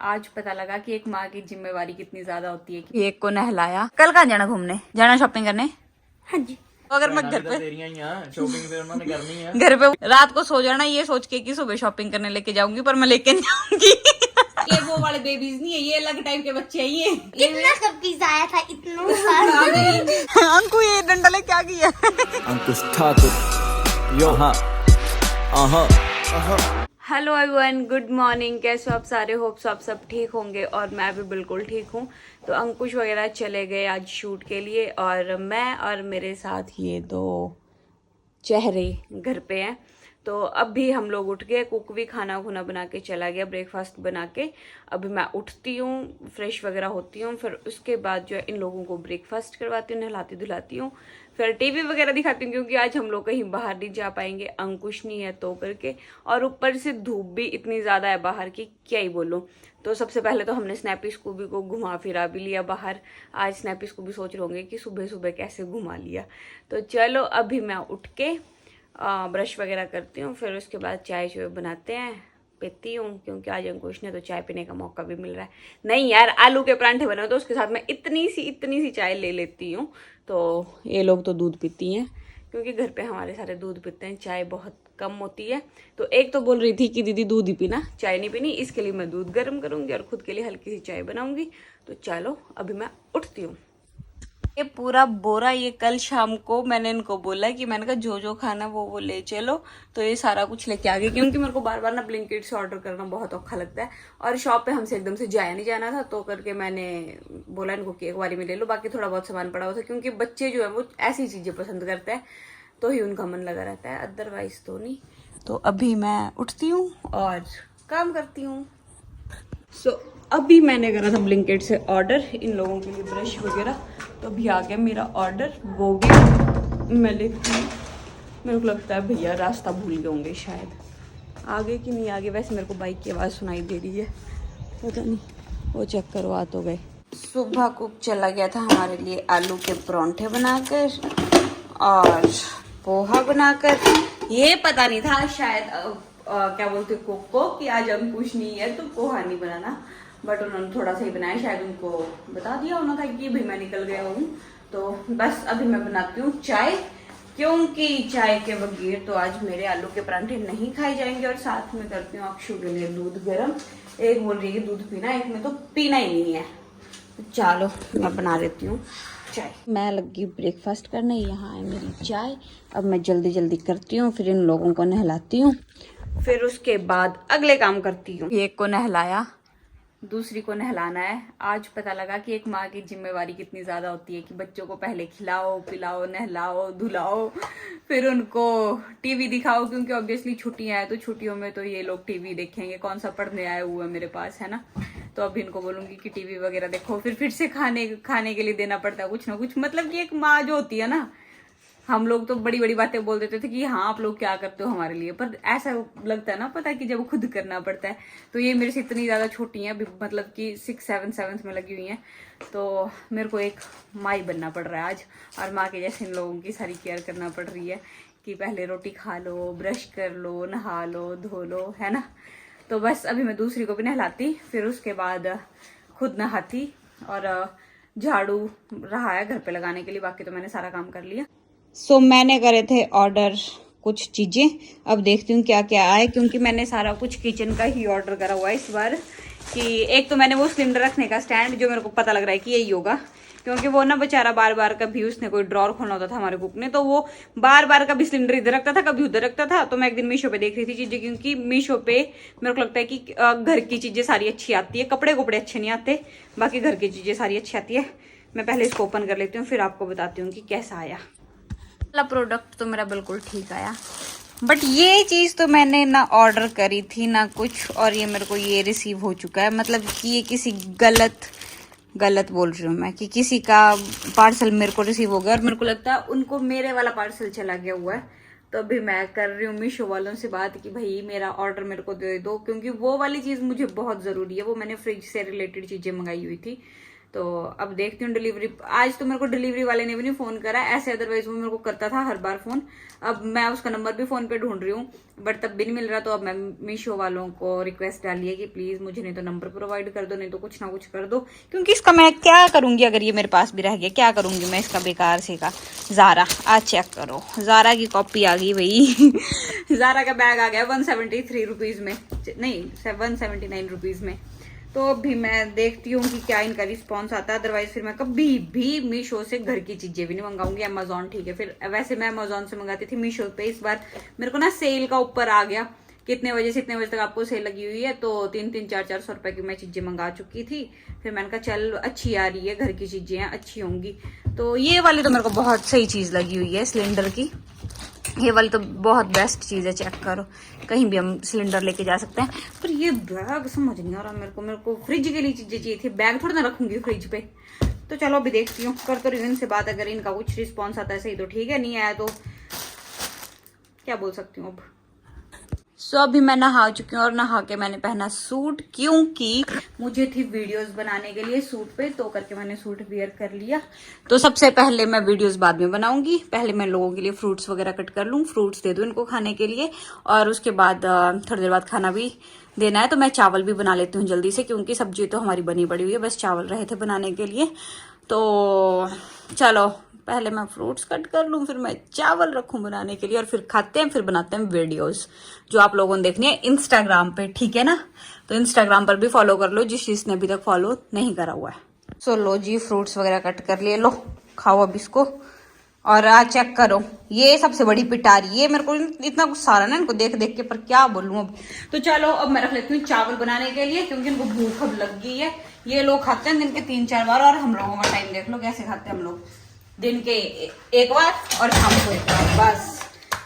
आज पता लगा कि एक माँ की जिम्मेवारी कितनी ज्यादा होती है कि एक को नहलाया। कल कहाँ जाना घूमने, जाना शॉपिंग करने? हाँ जी। अगर मैं घर पे शॉपिंग फिर उन्होंने करनी है। घर पे रात को सो जाना ये सोच के कि सुबह शॉपिंग करने लेके जाऊंगी, पर मैं लेके नहीं जाऊंगी। ये वो वाले बेबीज नहीं है, ये अलग टाइप के बच्चे हैं। ये इतना सब चीज आया था, इतना सारा। अंकु ये डंडा ले क्या किया? अंकुश ठाकुर यो हाँ हेलो एवरीवन, गुड मॉर्निंग। कैसे हो आप सारे? होप्स आप सब ठीक होंगे और मैं भी बिल्कुल ठीक हूँ। तो अंकुश वगैरह चले गए आज शूट के लिए और मैं और मेरे साथ ये दो चेहरे घर पे हैं। तो अब भी हम लोग उठ गए, कुक भी खाना खुना बना के चला गया, ब्रेकफास्ट बना के। अभी मैं उठती हूँ, फ्रेश वगैरह होती हूँ, फिर उसके बाद जो है इन लोगों को ब्रेकफास्ट करवाती हूँ, नहलाती धुलाती हूँ, फिर टीवी वगैरह दिखाती हूँ क्योंकि आज हम लोग कहीं बाहर नहीं जा पाएंगे, अंकुश नहीं है तो करके। और ऊपर से धूप भी इतनी ज़्यादा है बाहर की, क्या ही बोलूँ। तो सबसे पहले तो हमने स्नैपी स्कूबी को घुमा फिरा भी लिया बाहर। आज स्नैपी स्कूबी सोच रहे होंगे कि सुबह सुबह कैसे घुमा लिया। तो चलो अभी मैं उठ के ब्रश वगैरह करती हूँ, फिर उसके बाद चाय चाय बनाते हैं, पीती हूँ क्योंकि आज अंकुश ने तो चाय पीने का मौका भी मिल रहा है। नहीं यार, आलू के परांठे बनाओ तो उसके साथ मैं इतनी सी चाय ले लेती हूँ। तो ये लोग तो दूध पीती हैं क्योंकि घर पे हमारे सारे दूध पीते हैं, चाय बहुत कम होती है। तो एक तो बोल रही थी कि दीदी दूध ही पीना, चाय नहीं पीनी, इसके लिए मैं दूध गर्म करूँगी और खुद के लिए हल्की सी चाय बनाऊँगी। तो चलो अभी मैं उठती हूँ। ये पूरा बोरा ये कल शाम को मैंने इनको बोला कि मैंने कहा जो जो खाना वो ले चलो, तो ये सारा कुछ लेके आ गए क्योंकि मेरे को बार बार ना ब्लिंकिट से ऑर्डर करना बहुत औखा लगता है और शॉप पे हमसे एकदम से जाया नहीं जाना था। तो करके मैंने बोला इनको कि एक बारी में ले लो, बाकी थोड़ा बहुत सामान पड़ा हुआ था क्योंकि बच्चे जो है वो ऐसी चीजें पसंद करते हैं तो ही उनका मन लगा रहता है, अदरवाइज तो नहीं। तो अभी मैं उठती हूँ और काम करती हूँ। अभी मैंने करा था ब्लिंकिट से ऑर्डर इन लोगों के लिए ब्रश वगैरह, तो अभी आ गया मेरा ऑर्डर, वो भी मैं देखती हूँ। मेरे को लगता है भैया रास्ता भूल गए होंगे शायद, आगे कि नहीं आगे। वैसे मेरे को बाइक की आवाज़ सुनाई दे रही है, पता नहीं, वो चेक करो आ तो गए। सुबह कुक चला गया था हमारे लिए आलू के परांठे बनाकर और पोहा बनाकर। ये पता नहीं था शायद क्या बोलते कुक को कि आज अंकुश नहीं है तो पोहा नहीं बनाना, बट उन्होंने थोड़ा सा ही बनाया, शायद उनको बता दिया होना था कि भाई मैं निकल गया हूँ। तो बस अभी मैं बनाती हूँ चाय, क्योंकि चाय के बगैर तो आज मेरे आलू के परांठे नहीं खाए जाएंगे। और साथ में करती हूँ अक्षु के लिए दूध गर्म। एक बोल रही है दूध पीना, एक में तो पीना ही नहीं है। तो चलो मैं बना लेती हूँ चाय। मैं लगी ब्रेकफास्ट करने, यहाँ है मेरी चाय। अब मैं जल्दी जल्दी करती हूँ, फिर इन लोगों को नहलाती हूँ, फिर उसके बाद अगले काम करती हूँ। एक को नहलाया, दूसरी को नहलाना है। आज पता लगा कि एक माँ की जिम्मेवारी कितनी ज़्यादा होती है कि बच्चों को पहले खिलाओ पिलाओ नहलाओ धुलाओ, फिर उनको टीवी दिखाओ क्योंकि ऑब्वियसली छुट्टियां हैं तो छुट्टियों में तो ये लोग टीवी देखेंगे, कौन सा पढ़ने आए हुए हैं मेरे पास, है ना। तो अब इनको बोलूंगी कि टीवी वगैरह देखो, फिर से खाने के लिए देना पड़ता है कुछ ना कुछ। मतलब कि एक माँ जो होती है ना, हम लोग तो बड़ी बड़ी बातें बोल देते थे कि हाँ आप लोग क्या करते हो हमारे लिए, पर ऐसा लगता है ना पता है कि जब खुद करना पड़ता है। तो ये मेरे से इतनी ज़्यादा छोटी हैं, मतलब कि 6, 7, 7th में लगी हुई हैं, तो मेरे को एक माँ ही बनना पड़ रहा है आज। और माँ के जैसे इन लोगों की सारी केयर करना पड़ रही है कि पहले रोटी खा लो, ब्रश कर लो, नहा लो, धो लो, है ना। तो बस अभी मैं दूसरी को भी नहलाती, फिर उसके बाद खुद नहाती, और झाड़ू रहा है घर पे लगाने के लिए, बाकी तो मैंने सारा काम कर लिया। मैंने करे थे ऑर्डर कुछ चीज़ें, अब देखती हूँ क्या क्या आए, क्योंकि मैंने सारा कुछ किचन का ही ऑर्डर करा हुआ है इस बार। कि एक तो मैंने वो सिलेंडर रखने का स्टैंड, जो मेरे को पता लग रहा है कि यही होगा, क्योंकि वो ना बेचारा बार बार कभी उसने कोई ड्रॉर खोलना होता था हमारे कुक ने, तो वो बार बार कभी सिलेंडर इधर रखता था कभी उधर रखता था। तो मैं एक दिन मीशो पे देख रही थी चीज़ें, क्योंकि मीशो पे मेरे को लगता है कि घर की चीज़ें सारी अच्छी आती है, कपड़े कपड़े अच्छे नहीं आते, बाकी घर की चीज़ें सारी अच्छी आती है। मैं पहले इसको ओपन कर लेती हूँ, फिर आपको बताती हूँ कि कैसा आया। वाला प्रोडक्ट तो मेरा बिल्कुल ठीक आया, बट ये चीज़ तो मैंने ना ऑर्डर करी थी ना कुछ, और ये मेरे को ये रिसीव हो चुका है। मतलब कि ये किसी गलत बोल रही हूँ मैं कि किसी का पार्सल मेरे को रिसीव हो गया, और मेरे को लगता है उनको मेरे वाला पार्सल चला गया हुआ है। तो अभी मैं कर रही हूँ मीशो वालों से बात कि भाई मेरा ऑर्डर मेरे को दे दो, क्योंकि वो वाली चीज़ मुझे बहुत ज़रूरी है। वो मैंने फ्रिज से रिलेटेड चीज़ें मंगाई हुई थी, तो अब देखती हूँ डिलीवरी। आज तो मेरे को डिलीवरी वाले ने भी नहीं फोन करा ऐसे, अदरवाइज वो मेरे को करता था हर बार फोन। अब मैं उसका नंबर भी फोन पे ढूंढ रही हूँ बट तब भी नहीं मिल रहा। तो अब मैं मीशो वालों को रिक्वेस्ट डाली है कि प्लीज मुझे नहीं तो नंबर प्रोवाइड कर दो, नहीं तो कुछ ना कुछ कर दो, क्योंकि इसका मैं क्या करूंगी अगर ये मेरे पास भी रह गया, क्या करूंगी मैं इसका बेकार से का। जारा आज चेक करो, जारा की कॉपी आ गई भाई। जारा का बैग आ गया 173 रुपीज में, नहीं 179 रुपीज में। तो अभी मैं देखती हूँ कि क्या इनका रिस्पॉन्स आता है, अदरवाइज फिर मैं कभी भी मीशो से घर की चीजें भी नहीं मंगाऊंगी। अमेजोन ठीक है, फिर वैसे मैं अमेजोन से मंगाती थी, मीशो पे इस बार मेरे को ना सेल का ऊपर आ गया, कितने बजे से इतने बजे तक आपको सेल लगी हुई है, तो 300-400 रुपए की मैं चीजें मंगा चुकी थी। फिर मैंने कहा चल अच्छी आ रही है, घर की चीजें हैं अच्छी होंगी। तो ये वाली तो मेरे को बहुत सही चीज लगी हुई है सिलेंडर की, ये वाली तो बहुत बेस्ट चीज है, चेक करो कहीं भी हम सिलेंडर लेके जा सकते हैं। पर ये बैग समझ नहीं आ रहा मेरे को फ्रिज के लिए चीजें चाहिए थी, बैग थोड़ा ना रखूंगी फ्रिज पे। तो चलो अभी देखती हूँ, कर तो रही हूँ इनसे बात, अगर इनका कुछ रिस्पॉन्स आता है सही तो ठीक है, नहीं आया तो क्या बोल सकती हूँ अब। सो अभी मैं नहा चुकी हूँ और नहा के मैंने पहना सूट, क्योंकि मुझे थी वीडियोस बनाने के लिए सूट पे, तो करके मैंने सूट वियर कर लिया। तो सबसे पहले मैं वीडियोस बाद में बनाऊंगी, पहले मैं लोगों के लिए फ्रूट्स वगैरह कट कर लूँ, फ्रूट्स दे दूँ इनको खाने के लिए, और उसके बाद थोड़ी देर बाद खाना भी देना है। तो मैं चावल भी बना लेती हूँ जल्दी से, क्योंकि सब्जी तो हमारी बनी पड़ी हुई है, बस चावल रहे थे बनाने के लिए। तो चलो पहले मैं फ्रूट्स कट कर लूँ, फिर मैं चावल रखूँ बनाने के लिए, और फिर खाते हैं, फिर बनाते हैं वीडियोस जो आप लोगों ने देखनी है इंस्टाग्राम पे, ठीक है ना। तो इंस्टाग्राम पर भी फॉलो कर लो जिसने अभी तक फॉलो नहीं करा हुआ है। सो लो जी, फ्रूट्स वगैरह कट कर लिए, लो खाओ अब इसको। और आज चेक करो, ये सबसे बड़ी पिटारी है, मेरे को इतना गुस्सा आ रहा है ना इनको देख देख के, पर क्या बोलूं अब। तो चलो अब मैं रख लेती हूँ चावल बनाने के लिए, क्योंकि इनको भूख अब लग गई है। ये लोग खाते हैं दिन के 3-4 बार, और हम लोगों का टाइम देख लो कैसे खाते हैं हम लोग, दिन के एक बार और शाम को एक बार बस।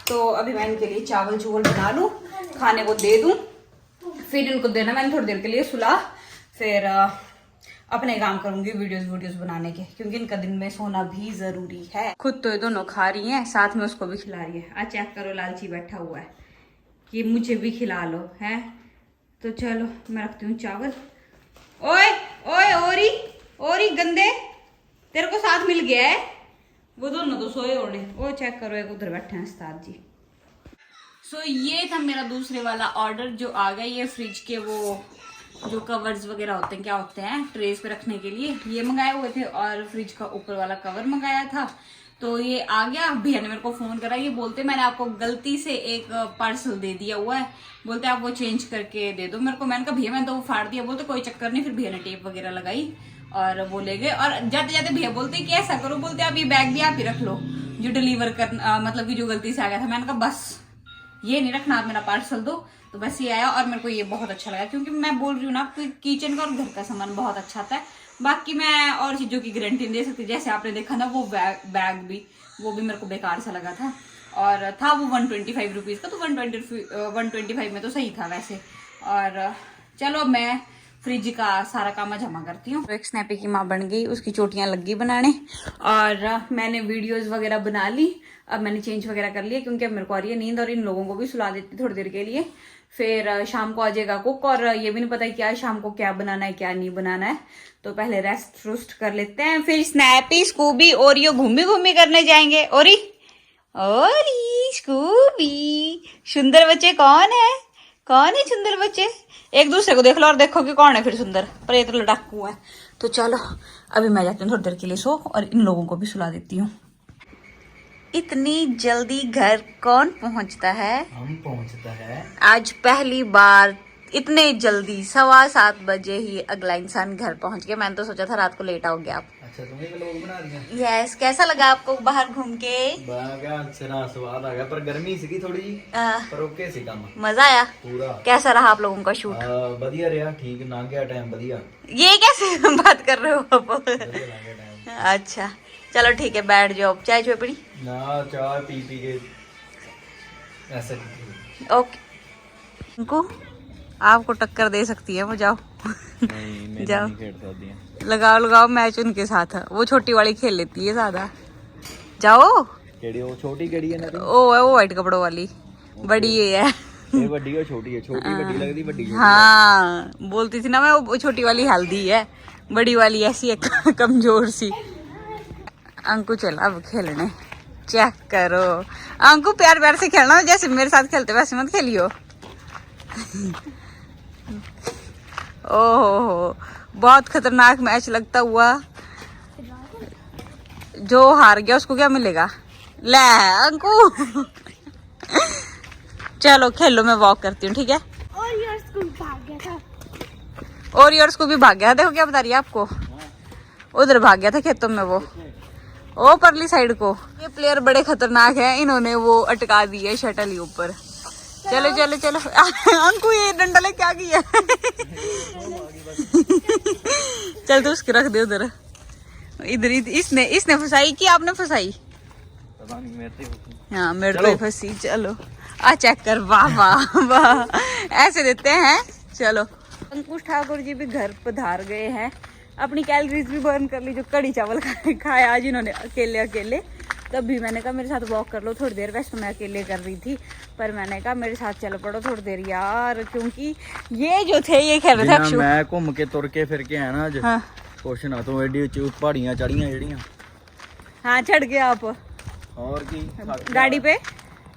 तो अभी मैं इनके लिए चावल चूवल बना लूं, खाने को दे दूं, फिर इनको देना मैंने थोड़ी देर के लिए सुला, फिर अपने काम करूंगी वीडियोस बनाने के, क्योंकि इनका दिन में सोना भी जरूरी है। खुद तो ये दोनों खा रही हैं, साथ में उसको भी खिला रही है। आज चेक करो, लालची बैठा हुआ है कि मुझे भी खिला लो है। तो चलो मैं रखती हूँ चावल। ओए ओए ओरी गंदे, तेरे को साथ मिल गया है, वो दोनों तो सोए ओढ़े। वो चेक करो, एक उधर बैठे हैं उस्ताद जी। सो ये था मेरा दूसरे वाला ऑर्डर जो आ गया, ये फ्रिज के वो जो कवर्स वगैरह होते हैं, क्या होते हैं ट्रेस पे रखने के लिए, ये मंगाए हुए थे, और फ्रिज का ऊपर वाला कवर मंगाया था। तो ये आ गया। भैया ने मेरे को फोन करा, ये बोलते मैंने आपको गलती से एक पार्सल दे दिया हुआ है, बोलते आप वो चेंज करके दे दो मेरे को। मैंने कहा भैया मैंने तो वो फाड़ दिया, बोलते कोई चक्कर नहीं। फिर भैया ने टेप वगैरह लगाई और वो ले गए। और जाते जाते भैया बोलते कि ऐसा करो, बोलते आप ये बैग भी आप ही रख लो जो डिलीवर कर मतलब कि जो गलती से आ गया था। मैंने कहा बस ये नहीं रखना, आप मेरा पार्सल दो। तो बस ये आया, और मेरे को ये बहुत अच्छा लगा, क्योंकि मैं बोल रही हूँ ना आपको, किचन का और घर का सामान बहुत अच्छा आता है। बाकी मैं और चीजों की गारंटी नहीं दे सकती, जैसे आपने देखा ना वो बैग भी, वो भी मेरे को बेकार सा लगा था, और था वो 125 रुपीज का, तो 125 में तो सही था वैसे। और चलो अब मैं फ्रिज का सारा काम जमा करती हूँ। तो एक स्नैपी की माँ बन गई, उसकी चोटियां लग गई बनाने, और मैंने वीडियोस वगैरह बना ली। अब मैंने चेंज वगैरह कर लिया, क्योंकि अब मेरे को आ रही है नींद, और इन लोगों को भी सुला देती थोड़ी देर के लिए। फिर शाम को आ जाएगा कुक, और ये भी नहीं पता क्या शाम को क्या बनाना है क्या नहीं बनाना है। तो पहले रेस्ट रुस्ट कर लेते हैं, फिर स्नैपी स्कूबी ओरियो घूमी करने जाएंगे। ओरी स्कूबी, सुंदर बच्चे कौन है सुंदर बच्चे, एक दूसरे को देख लो और देखो कि कौन है फिर सुंदर, पर ये तो लड़ाकू है। तो चलो अभी मैं जाती हूँ थोड़ी देर के लिए सो, और इन लोगों को भी सुला देती हूँ। इतनी जल्दी घर कौन पहुंचता है? हम पहुंचता है। आज पहली बार इतने जल्दी 7:15 बजे ही अगला इंसान घर पहुंच गया। मैंने तो सोचा था रात को लेट आओगे आप। अच्छा तुम्हें भी लोग बना दिया। यस, कैसा लगा आपको बाहर घूम के? स्वाद आ गया, पर गर्मी सी थोड़ी जी, पर ओके सी काम। मजा आया पूरा। कैसा रहा आप लोगों का शूट? बढ़िया रहा, ठीक ना गया टाइम बढ़िया। ये कैसे बात कर रहे हो आप? बढ़िया लगा टाइम। अच्छा चलो ठीक है, बैठ जाओ। चाय चुए पड़ी ना, चाय पी के ऐसे। ओके, इनको आपको टक्कर दे सकती है वो, जाओ नहीं मैं जाओ नहीं खेल सकती है। लगाओ मैच उनके साथ, वो छोटी वाली खेल लेती है ज्यादा। जाओ। केड़ी वो छोटी केड़ी है ना? ओ है वो व्हाइट कपड़ों वाली, बड़ी ये है। ये बड़ी और छोटी है, छोटी बड़ी लगती, बड़ी छोटी। हाँ बोलती थी ना मैं, वो छोटी वाली हेल्दी है, बड़ी वाली ऐसी है कमजोर सी। अंकु चला अब खेलने, चेक करो। अंकु प्यार प्यार से खेलना, जैसे मेरे साथ खेलते वैसे मत खेलियो। ओहो बहुत खतरनाक मैच लगता हुआ। जो हार गया उसको क्या मिलेगा? ले अंकु चलो खेलो, मैं वॉक करती हूँ, ठीक है। और यार स्कूल भाग गया था। और योर्स को भी भाग गया। देखो क्या बता रही है आपको, उधर भाग गया था खेतों में वो, ओ परली साइड को। ये प्लेयर बड़े खतरनाक है, इन्होंने वो अटका दी है शटल ही ऊपर। चलो चलो चलो अंकु ये डंडा लेके आ गई है चल तो उसके रख दे उधर। इधर इसने फंसाई कि आपने फंसाई? पता नहीं, मेरे से हाँ मेरे को ही फंसी। चलो आ चेक कर, वाह वाह वाह, ऐसे देते हैं। चलो अंकुश ठाकुर जी भी घर पधार गए हैं, अपनी कैलोरीज भी बर्न कर ली। जो कड़ी चावल खाया आज इन्होंने अकेले अकेले, तभी मैंने कहा मेरे साथ वॉक कर लो थोड़ी देर। वैसे तो मैं अकेले कर रही थी, पर मैंने कहा मेरे साथ चलो पड़ो थोड़ी देर यार, क्योंकि ये जो थे ये खेल रहे थे अक्षु। मैं घूम के तुर के फिर के आया ना आज। हाँ कुछ ना तो एडी ऊंची पहाड़ियां चढ़ियां ਜਿਹੜੀਆਂ। हाँ चढ़ गए आप और की गाड़ी पे।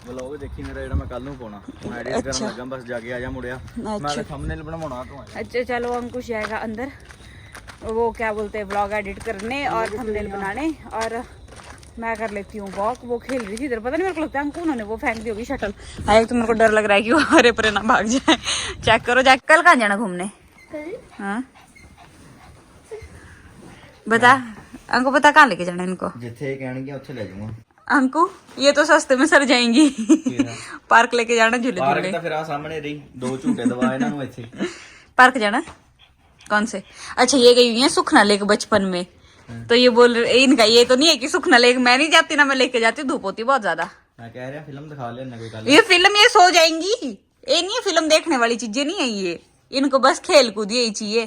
ब्लॉग देखी मेरा ਜਿਹੜਾ ਮੈਂ ਕੱਲ ਨੂੰ ਪਾਉਣਾ, ਮੈਂ ਐਡਿਟ ਕਰਨ ਲੱਗਾ, ਬਸ ਜਾ ਕੇ ਆ ਜਾ ਮੁੜਿਆ। ਮੈਂ ਤਾਂ ਥੰਬਨੇਲ ਬਣਾਉਣਾ ਤੋਂ ਆਇਆ। अच्छा चलो अंकुश जाएगा अंदर, वो क्या बोलते हैं ब्लॉग एडिट करने और थंबनेल बनाने, और मैं कर लेती हूँ वॉक। वो खेल रही थी इधर, पता नहीं मेरे को लगता है अंकु उन्होंने वो फेंक दी होगी शटल। हाय तो मेरे को डर लग रहा है कि वो हरे परे ना भाग जाए। चेक करो जाके। कल कहाँ जाना घूमने? हाँ बता अंकु, बता कहाँ लेके जाना इनको? ਜਿੱਥੇ ਕਹਿਣਗੇ ਉੱਥੇ ਲੈ ਜਾਊਂਗਾ। अंकु ये तो सस्ते में सर जाएंगी पार्क लेके जाना, झूले ਪਾਰਕ झूले। ਤਾਂ ਫਿਰ ਆ ਸਾਹਮਣੇ ਰਹੀ, 2 ਝੂਟੇ ਦਵਾ ਇਹਨਾਂ ਨੂੰ ਇੱਥੇ। पार्क जाना कौन से? अच्छा ये गई हुई है सुखना लेक बचपन में, तो ये बोल रहे इनका ये तो नहीं है कि सुखना लेक मैं नहीं जाती ना, मैं लेके जाती, धूप होती बहुत ज्यादा। ਮੈਂ ਕਹਿ ਰਿਹਾ ਫਿਲਮ ਦਿਖਾ ਲੈਣਾ ਕੋਈ ਕੱਲ। ये फिल्म ये सो जाएंगी, ये नहीं है फिल्म देखने वाली चीजें नहीं है ये, इनको बस खेल कूद यही चाहिए।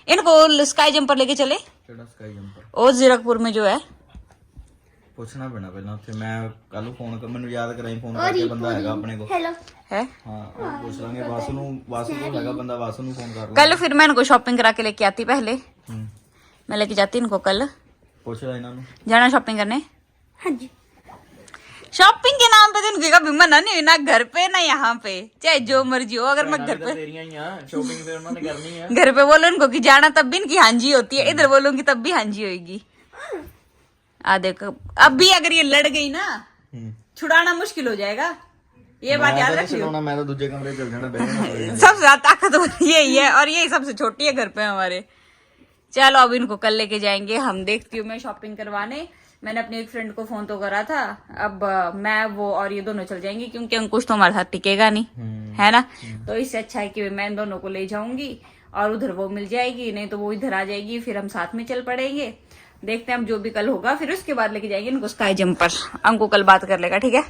इनको स्काई जंपर लेके चले, ਕਿਹੜਾ ਸਕਾਈ ਜੰਪਰ? और जीरकपुर में जो है। ਪੁੱਛਣਾ ਪੈਣਾ ਪਹਿਲਾਂ ਉੱਥੇ। ਮੈਂ ਕੱਲ ਨੂੰ ਫੋਨ ਕਰ, ਮੈਨੂੰ ਯਾਦ ਕਰਾਈ ਫੋਨ ਕਰਕੇ, ਬੰਦਾ ਹੈਗਾ ਆਪਣੇ ਕੋਲ। हेलो है ਹਾਂ ਉਹ ਪੁੱਛ ਲਾਂਗੇ। ਵਾਸੂ ਨੂੰ ਹੈਗਾ ਬੰਦਾ, वासु ਨੂੰ ਫੋਨ ਕਰ ਲਾਂਗੇ। कल फिर मैं इनको शॉपिंग करा के लेके आती, पहले ਹੂੰ मैं लेके जाती इनको कल। ਪੁੱਛ ਲੈ ਇਹਨਾਂ ਨੂੰ। जाना शॉपिंग करने? हाँ जी। शॉपिंग के नाम पे तो इनकी कभी मना नहीं हुई, ना घर पे ना यहाँ पे, चाहे जो मर्जी हो। अगर मैं घर पे ਤੇਰੀਆਂ ਹੀ ਆ, ਸ਼ੋਪਿੰਗ ਫਿਰ ਉਹਨਾਂ ਨੇ ਕਰਨੀ ਆ। घर पे बोलो इनको कि जाना तब भी इनकी हांजी होती है, इधर बोलूंगी तब भी हांजी होगी। आ देखो अब भी अगर ये लड़ गई ना, छुड़ाना मुश्किल हो जाएगा, ये बात याद रखियो। मैं तो दूसरे कमरे चल जाना, बैठना। सबसे ज्यादा ताकतवर यही है, और यही सबसे छोटी है घर पे हमारे। चलो अब इनको कल लेके जाएंगे हम। देखती हूँ मैं शॉपिंग करवाने। मैंने अपनी एक फ्रेंड को फोन तो करा था, अब मैं वो और ये दोनों चल जाएंगे, क्योंकि अंकुश तो हमारे साथ टिकेगा नहीं, है ना। तो इससे अच्छा है कि मैं इन दोनों को ले जाऊंगी, और उधर वो मिल जाएगी, नहीं तो वो इधर आ जाएगी, फिर हम साथ में चल पड़ेंगे। देखते हैं हम जो भी कल होगा, फिर उसके बाद लेके जाएंगे इनको स्काई जंपर। अंकु कल बात कर लेगा, ठीक है।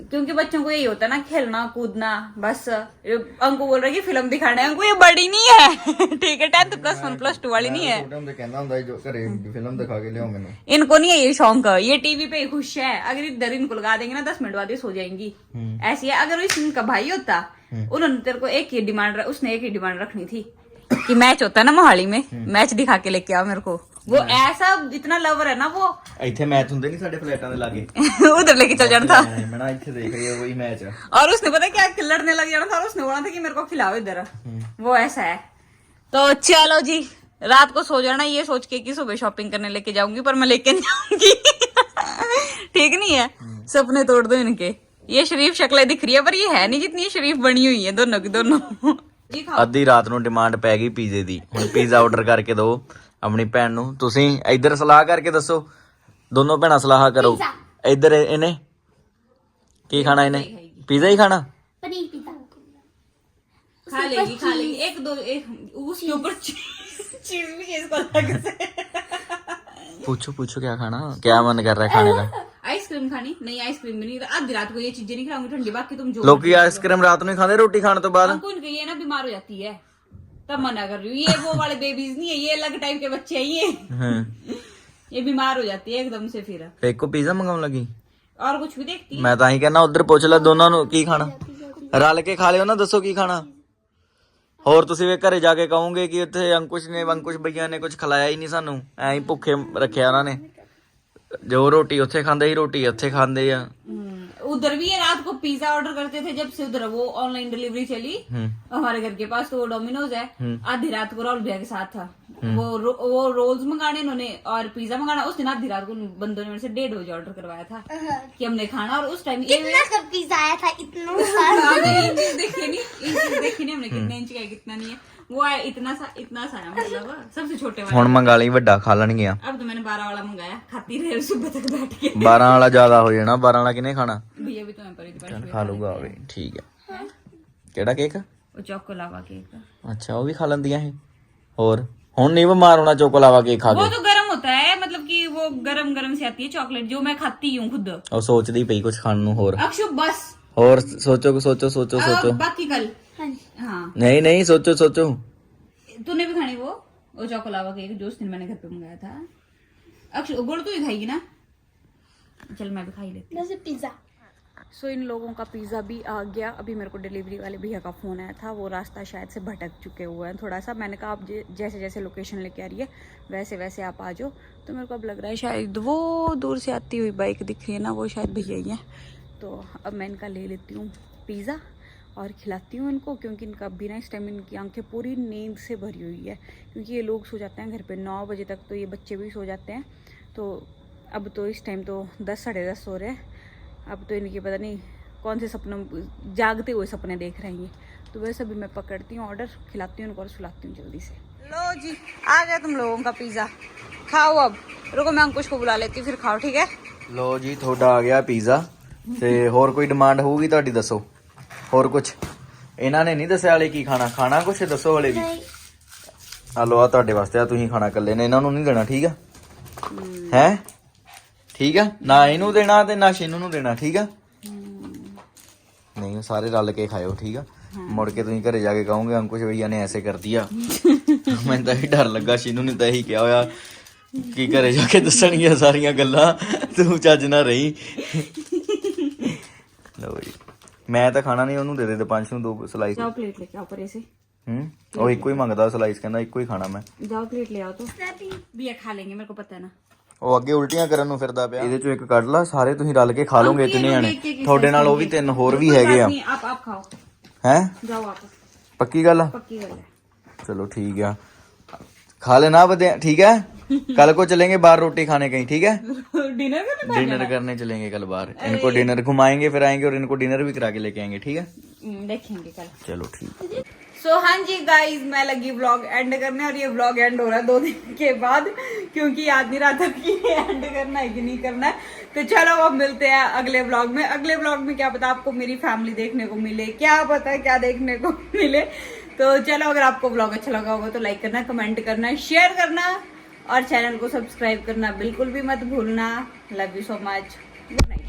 क्योंकि बच्चों को यही होता है ना, खेलना कूदना बस। अंकु बोल रहा है कि फिल्म दिखाना है, अंकु ये बड़ी नहीं है ठीक है, 10th +1 +2 वाली नहीं है। कहना ਹੁੰਦਾ ਜੋ ਘਰੇ ਫਿਲਮ ਦਿਖਾ ਕੇ ਲਿਆਓ ਮੈਨੂੰ। इनको नहीं है ये शौक, ये टीवी पे ही खुश है। अगर इधर इनको लगा देंगे ना 10 मिनट बाद ये सो जाएंगी, ऐसी है। अगर इनका भाई होता, उन्होंने तेरे को एक ही डिमांड, उसने एक ही डिमांड रखनी थी कि मैच होता है ना मोहाली में, मैच दिखा के लेके आओ मेरे को। वो ऐसा इतना लवर है ना वो। ਇੱਥੇ ਮੈਚ ਹੁੰਦੇ ਨਹੀਂ ਸਾਡੇ ਫਲੈਟਾਂ ਦੇ ਲਾਗੇ, उधर लेके चल जाना था। ਮੈਂ ਨਾ ਇੱਥੇ ਦੇਖ ਰਹੀ ਹੈ वही मैच। और उसने पता क्या लड़ने लग जाना था, और उसने बोला था कि मेरे को खिलाओ इधर। वो ऐसा है। तो चलो जी रात को सो जाना ये सोच के कि सुबह शॉपिंग करने लेके जाऊंगी, पर मैं लेके नहीं जाऊंगी ठीक नहीं है, सपने तोड़ दो इनके। ये शरीफ शक्लें दिख रही है, पर ये है नहीं जितनी शरीफ बनी हुई है दोनों की दोनों। ਅੱਧੀ ਰਾਤ ਨੂੰ ਡਿਮਾਂਡ ਪੈ ਗਈ ਪੀਜ਼ੇ ਦੀ। ਹੁਣ ਪੀਜ਼ਾ ਆਰਡਰ ਕਰਕੇ ਦਿਓ ਆਪਣੀ ਭੈਣ ਨੂੰ। ਤੁਸੀਂ ਇੱਧਰ ਸਲਾਹ ਕਰਕੇ ਦੱਸੋ, ਦੋਨੋਂ ਭੈਣਾਂ ਸਲਾਹ ਕਰੋ। ਇੱਧਰ ਇਹਨੇ ਕੀ ਖਾਣਾ? ਇਹਨੇ ਪੀਜ਼ਾ ਹੀ ਖਾਣਾ। पनीर पिज़्ज़ा खा लेगी एक दो एक उसके ऊपर चीज भी है इसको अलग से। पूछो क्या खाना, क्या मन कर रहा है खाने का? आइसक्रीम खानी? नहीं आइसक्रीम भी नहीं, आधी रात को ये चीजें नहीं खिलाऊंगी ठंडी। बाकी तुम जो लोग आइसक्रीम रात में खाते रोटी खाने तो बाद। अंकुन की ये ना बीमार हो जाती है, तब मना कर रही हूँ। ये वो वाले बेबीज नहीं है, ये अलग टाइप के बच्चे हैं ये बीमार हो जाती है एकदम से। फिर एक को पिज्जा मंगाने लगी और कुछ भी देखती है। मैं तो ही कहना उधर पूछ ला दोनों नु की खाना, रल के खा लियो ना। दसो की खाना? ਹੋਰ ਤੁਸੀਂ ਵੀ ਘਰੇ ਜਾ ਕੇ ਕਹੋਗੇ ਕਿ ਉੱਥੇ ਅੰਕੁਸ਼ ਭਈਆ ਨੇ ਕੁਝ ਖਿਲਾਇਆ ਹੀ ਨਹੀਂ ਸਾਨੂੰ, ਐਂ ਹੀ ਭੁੱਖੇ ਰੱਖਿਆ ਉਹਨਾਂ ਨੇ। ਜੋ ਰੋਟੀ ਉੱਥੇ ਖਾਂਦੇ ਸੀ ਰੋਟੀ ਇੱਥੇ ਖਾਂਦੇ ਆ। उधर भी ये रात को पिज्जा ऑर्डर करते थे जब से उधर वो ऑनलाइन डिलीवरी चली हमारे घर के पास, तो वो डोमिनोज है। आधी रात को राहुल भैया के साथ था, वो रोल्स मंगाने इन्होंने और पिज्जा मंगाना। उस दिन आधी रात को बंदों ने मेरे से 1:30 बजे ऑर्डर करवाया था कि हमने खाना, और उस टाइम इतना सब पिज्जा आया था, इतना सारा। देखिए नहीं हमने कितने इंच का है कितना नहीं है, वो आया इतना सा है, मतलब सबसे छोटे वाला। ਹੁਣ ਮੰਗਾ ਲਈ ਵੱਡਾ ਖਾ ਲੈਣਗੇ। अब तो मैंने 12 वाला मंगाया, खाती रहे सुबह तक बैठ के। 12 ਵਾਲਾ ਜ਼ਿਆਦਾ ਹੋ ਜਾਣਾ, 12 ਵਾਲਾ ਕਿਨੇ ਖਾਣਾ? भैया भी तो मैं पर ਖਾ ਲੂਗਾ ਉਹ ਵੀ, ਠੀਕ ਹੈ। ਕਿਹੜਾ ਕੇਕ? वो चोको लावा केक। ਅੱਛਾ ਉਹ ਵੀ ਖਾ ਲੈਂਦੀਆਂ ਇਹ। ਹੋਰ ਹੁਣ ਨਹੀਂ ਬਿਮਾਰ ਹੋਣਾ ਚੋਕੋ ਲਾਵਾ ਕੇਕ ਖਾ वो ਕੇ। तो गर्म होता है, मतलब कि वो गरम से आती है चॉकलेट, जो मैं खाती हूँ खुद। ਉਹ ਸੋਚਦੀ ਪਈ ਕੁਝ ਖਾਣ ਨੂੰ। ਹੋਰ अक्षु बस ਹੋਰ ਸੋਚੋ। बाकी कल। हाँ ਨਹੀਂ ਸੋਚੋ। तूने भी खानी वो चोको लावा केक जो उस दिन मैंने घर पे मंगाया था। अक्षु गुड़ तू ही खाएगी ना? चल मैं भी खा ही लेती जैसे पिज्जा। सो इन लोगों का पिज़्ज़ा भी आ गया। अभी मेरे को डिलीवरी वाले भैया का फ़ोन आया था, वो रास्ता शायद से भटक चुके हुए हैं थोड़ा सा। मैंने कहा आप जैसे जैसे लोकेशन लेके आ रही है वैसे वैसे आप आ जाओ। तो मेरे को अब लग रहा है शायद वो दूर से आती हुई बाइक दिख रही है ना, वो शायद भैया ही हैं। तो अब मैं इनका ले लेती हूँ पिज़्ज़ा और खिलाती हूँ इनको, क्योंकि इनका भी ना इस टाइम इनकी आंखें पूरी नींद से भरी हुई है, क्योंकि ये लोग सो जाते हैं घर पे 9 बजे तक, तो ये बच्चे भी सो जाते हैं। तो अब तो इस टाइम तो 10 साढ़े 10 सो रहे हैं। अब तो इनके पता नहीं कौन से सपनों, जागते हुए सपने देख रहे हैं ये। तो वैसे भी मैं पकड़ती हूँ ऑर्डर, खिलाती हूँ उनको और सुलाती हूँ जल्दी से। लो जी आ गया तुम लोगों का पिज़्ज़ा, खाओ। अब रुको मैं अंकुश को बुला लेती हूँ, फिर खाओ, ठीक है? ਲੋ ਜੀ ਤੁਹਾਡਾ ਆ ਗਿਆ ਪੀਜ਼ਾ। ਤੇ ਹੋਰ ਕੋਈ ਡਿਮਾਂਡ ਹੋਊਗੀ ਤੁਹਾਡੀ ਦੱਸੋ। ਹੋਰ ਕੁਝ ਇਹਨਾਂ ਨੇ ਨਹੀਂ ਦੱਸਿਆ ਹਲੇ ਕੀ ਖਾਣਾ ਕੁਝ ਦੱਸੋ ਹਲੇ ਵੀ। ਆ ਲੋ ਆ ਤੁਹਾਡੇ ਵਾਸਤੇ, ਆ ਤੁਸੀਂ ਖਾਣਾ ਇਕੱਲੇ ਨੇ, ਇਹਨਾਂ ਨੂੰ ਨਹੀਂ ਦੇਣਾ, ਠੀਕ ਆ? ਹੈ ਠੀਕ ਆ ਨਾ, ਇਹਨੂੰ ਦੇਣਾ ਤੇ ਨਾ ਸ਼ਿਨੂ ਨੂੰ ਦੇਣਾ, ਠੀਕ ਆ? ਨਹੀਂ ਸਾਰੇ ਰਲ ਕੇ ਖਾਇਓ, ਠੀਕ ਆ? ਮੁੜ ਕੇ ਤੁਸੀਂ ਘਰੇ ਜਾ ਕੇ ਕਹੋਗੇ ਅੰਕੁਸ਼ ਭਈਆ ਨੇ ਐਸੇ ਕਰ ਦਿਆ। ਮੈਨੂੰ ਤਾਂ ਇਹ ਡਰ ਲੱਗਾ, ਸ਼ਿਨੂ ਨੇ ਤਾਂ ਇਹੀ ਕਿਹਾ ਹੋਇਆ ਕਿ ਘਰੇ ਜਾ ਕੇ ਦੱਸਣਗੀਆਂ ਸਾਰੀਆਂ ਗੱਲਾਂ, ਤੂੰ ਚੱਜ ਨਾ ਰਹੀ। ਲਓ ਜੀ ਮੈਂ ਤਾਂ ਖਾਣਾ ਨਹੀਂ, ਉਹਨੂੰ ਦੇ ਦੇ ਪੰਜ ਨੂੰ 2 ਸਲਾਈਸ। जाओ प्लेट लेके आओ परे से। ਉਹ ਇੱਕੋ ਹੀ ਮੰਗਦਾ ਸਲਾਈਸ, ਕਹਿੰਦਾ ਇੱਕੋ ਹੀ ਖਾਣਾ ਮੈਂ। जाओ प्लेट ले आओ तो भैया खा लेंगे, मेरे को पता है ना। ਉਹ ਅੱਗੇ ਉਲਟੀਆਂ ਕਰਨ ਨੂੰ ਫਿਰਦਾ ਪਿਆ। ਇਹਦੇ ਚੋਂ ਇੱਕ ਕੱਢ ਲਾ, ਸਾਰੇ ਤੁਸੀਂ ਰਲ ਕੇ ਖਾ ਲੋਗੇ ਇਤਨੇ ਜਾਣੇ। ਤੁਹਾਡੇ ਨਾਲ ਉਹ ਵੀ 3 ਹੋਰ ਵੀ ਹੈਗੇ ਆ। आप खाओ, ਹੈ जाओ आप, ਪੱਕੀ ਗੱਲ ਆ? पक्की गल है। चलो ठीक है, खा लेना बदे, ठीक है? कल को चलेंगे बाहर रोटी खाने कहीं, ठीक है? डिनर करने चलेंगे कल बाहर। इनको डिनर घुमाएंगे फिर आएंगे और इनको डिनर भी करा के लेके आएंगे, ठीक है? देखेंगे कल। चलो ठीक है। सो हाँ जी गाइज, मैं लगी व्लॉग एंड करने, और ये व्लॉग एंड हो रहा है 2 दिन के बाद, क्योंकि याद नहीं रहा था कि एंड करना है कि नहीं करना है। तो चलो अब मिलते हैं अगले व्लॉग में। अगले व्लॉग में क्या पता आपको मेरी फैमिली देखने को मिले, क्या पता क्या देखने को मिले। तो चलो, अगर आपको व्लॉग अच्छा लगा होगा तो लाइक करना, कमेंट करना, शेयर करना और चैनल को सब्सक्राइब करना बिल्कुल भी मत भूलना। Love you so much, good night.